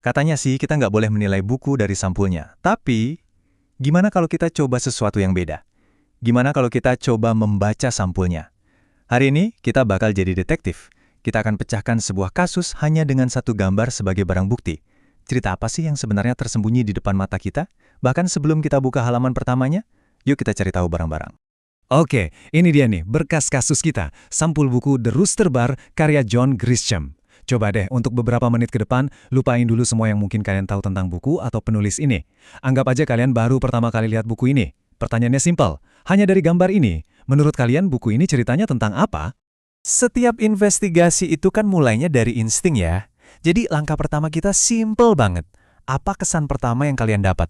Katanya sih kita nggak boleh menilai buku dari sampulnya. Tapi, gimana kalau kita coba sesuatu yang beda? Gimana kalau kita coba membaca sampulnya? Hari ini kita bakal jadi detektif. Kita akan pecahkan sebuah kasus hanya dengan satu gambar sebagai barang bukti. Cerita apa sih yang sebenarnya tersembunyi di depan mata kita? Bahkan sebelum kita buka halaman pertamanya, yuk kita cari tahu bareng-bareng. Oke, ini dia nih berkas kasus kita, sampul buku The Rooster Bar karya John Grisham. Coba deh untuk beberapa menit ke depan, lupain dulu semua yang mungkin kalian tahu tentang buku atau penulis ini. Anggap aja kalian baru pertama kali lihat buku ini. Pertanyaannya simpel, hanya dari gambar ini, menurut kalian buku ini ceritanya tentang apa? Setiap investigasi itu kan mulainya dari insting ya. Jadi langkah pertama kita simple banget. Apa kesan pertama yang kalian dapat?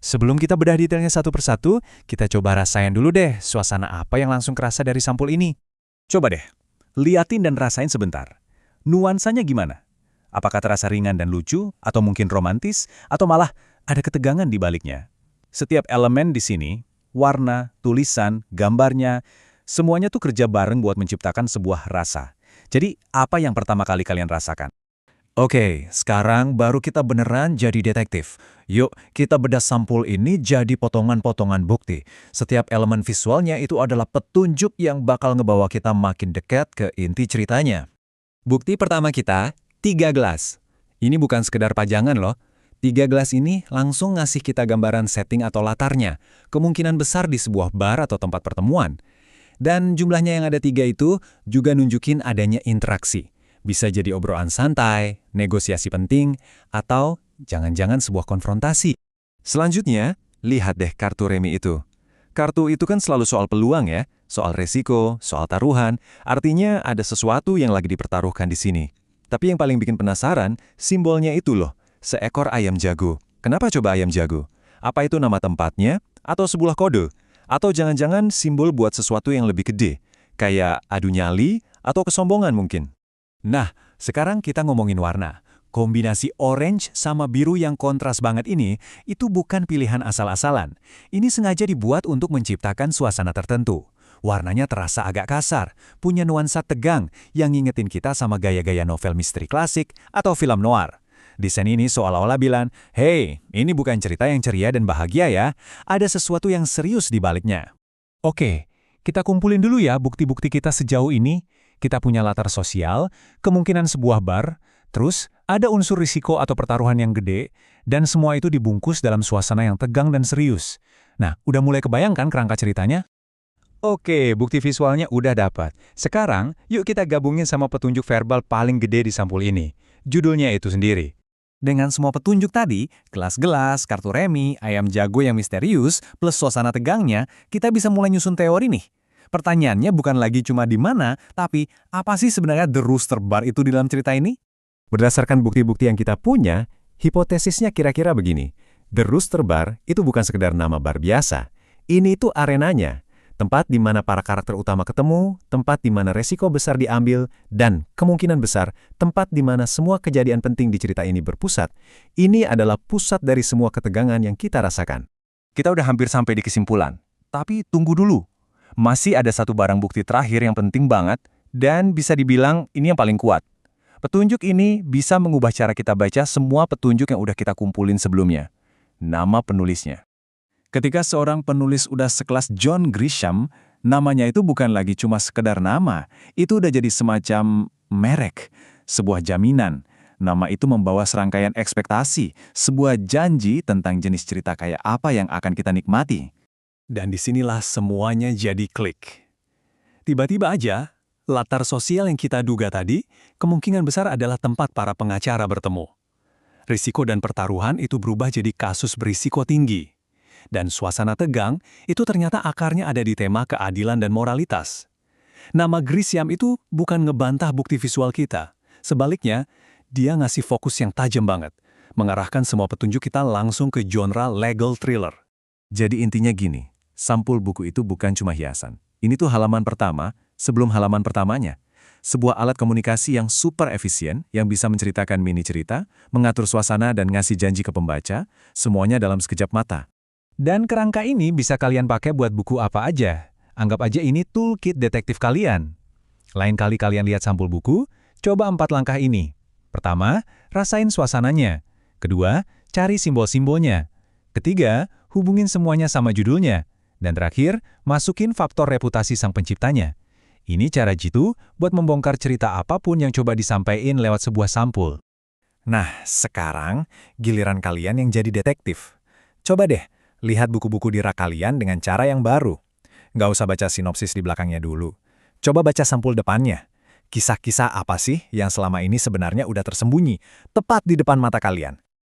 Sebelum kita bedah detailnya satu persatu, kita coba rasain dulu deh suasana apa yang langsung kerasa dari sampul ini. Coba deh, liatin dan rasain sebentar. Nuansanya gimana? Apakah terasa ringan dan lucu, atau mungkin romantis, atau malah ada ketegangan di baliknya? Setiap elemen di sini, warna, tulisan, gambarnya, semuanya tuh kerja bareng buat menciptakan sebuah rasa. Jadi, apa yang pertama kali kalian rasakan? Oke, sekarang baru kita beneran jadi detektif. Yuk, kita bedah sampul ini jadi potongan-potongan bukti. Setiap elemen visualnya itu adalah petunjuk yang bakal ngebawa kita makin dekat ke inti ceritanya. Bukti pertama kita, 3 gelas. Ini bukan sekedar pajangan loh. 3 gelas ini langsung ngasih kita gambaran setting atau latarnya. Kemungkinan besar di sebuah bar atau tempat pertemuan. Dan jumlahnya yang ada 3 itu juga nunjukin adanya interaksi. Bisa jadi obrolan santai, negosiasi penting, atau jangan-jangan sebuah konfrontasi. Selanjutnya, lihat deh kartu remi itu. Kartu itu kan selalu soal peluang ya, soal resiko, soal taruhan, artinya ada sesuatu yang lagi dipertaruhkan di sini. Tapi yang paling bikin penasaran, simbolnya itu loh, seekor ayam jago. Kenapa coba ayam jago? Apa itu nama tempatnya? Atau sebuah kode? Atau jangan-jangan simbol buat sesuatu yang lebih gede? Kayak adu nyali atau kesombongan mungkin? Nah, sekarang kita ngomongin warna. Kombinasi orange sama biru yang kontras banget ini, itu bukan pilihan asal-asalan. Ini sengaja dibuat untuk menciptakan suasana tertentu. Warnanya terasa agak kasar, punya nuansa tegang yang ngingetin kita sama gaya-gaya novel misteri klasik atau film noir. Desain ini seolah-olah bilang, hey, ini bukan cerita yang ceria dan bahagia ya, ada sesuatu yang serius di baliknya. Oke, kita kumpulin dulu ya bukti-bukti kita sejauh ini. Kita punya latar sosial, kemungkinan sebuah bar, terus ada unsur risiko atau pertaruhan yang gede, dan semua itu dibungkus dalam suasana yang tegang dan serius. Nah, udah mulai kebayangkan kerangka ceritanya? Oke, bukti visualnya udah dapat. Sekarang, yuk kita gabungin sama petunjuk verbal paling gede di sampul ini. Judulnya itu sendiri. Dengan semua petunjuk tadi, gelas-gelas, kartu remi, ayam jago yang misterius, plus suasana tegangnya, kita bisa mulai nyusun teori nih. Pertanyaannya bukan lagi cuma di mana, tapi apa sih sebenarnya The Rooster Bar itu di dalam cerita ini? Berdasarkan bukti-bukti yang kita punya, hipotesisnya kira-kira begini. The Rooster Bar itu bukan sekedar nama bar biasa. Ini tuh arenanya. Tempat di mana para karakter utama ketemu, tempat di mana resiko besar diambil, dan kemungkinan besar tempat di mana semua kejadian penting di cerita ini berpusat. Ini adalah pusat dari semua ketegangan yang kita rasakan. Kita udah hampir sampai di kesimpulan. Tapi tunggu dulu. Masih ada satu barang bukti terakhir yang penting banget, dan bisa dibilang ini yang paling kuat. Petunjuk ini bisa mengubah cara kita baca semua petunjuk yang udah kita kumpulin sebelumnya. Nama penulisnya. Ketika seorang penulis udah sekelas John Grisham, namanya itu bukan lagi cuma sekedar nama, itu udah jadi semacam merek, sebuah jaminan. Nama itu membawa serangkaian ekspektasi, sebuah janji tentang jenis cerita kayak apa yang akan kita nikmati. Dan disinilah semuanya jadi klik. Tiba-tiba aja, latar sosial yang kita duga tadi, kemungkinan besar adalah tempat para pengacara bertemu. Risiko dan pertaruhan itu berubah jadi kasus berisiko tinggi. Dan suasana tegang itu ternyata akarnya ada di tema keadilan dan moralitas. Nama Grisham itu bukan ngebantah bukti visual kita. Sebaliknya, dia ngasih fokus yang tajam banget, mengarahkan semua petunjuk kita langsung ke genre legal thriller. Jadi intinya gini, sampul buku itu bukan cuma hiasan. Ini tuh halaman pertama, sebelum halaman pertamanya. Sebuah alat komunikasi yang super efisien, yang bisa menceritakan mini cerita, mengatur suasana dan ngasih janji ke pembaca, semuanya dalam sekejap mata. Dan kerangka ini bisa kalian pakai buat buku apa aja. Anggap aja ini toolkit detektif kalian. Lain kali kalian lihat sampul buku, coba 4 langkah ini. Pertama, rasain suasananya. Kedua, cari simbol-simbolnya. Ketiga, hubungin semuanya sama judulnya. Dan terakhir, masukin faktor reputasi sang penciptanya. Ini cara jitu buat membongkar cerita apapun yang coba disampaikan lewat sebuah sampul. Nah, sekarang giliran kalian yang jadi detektif. Coba deh, lihat buku-buku di rak kalian dengan cara yang baru. Nggak usah baca sinopsis di belakangnya dulu. Coba baca sampul depannya. Kisah-kisah apa sih yang selama ini sebenarnya udah tersembunyi, tepat di depan mata kalian?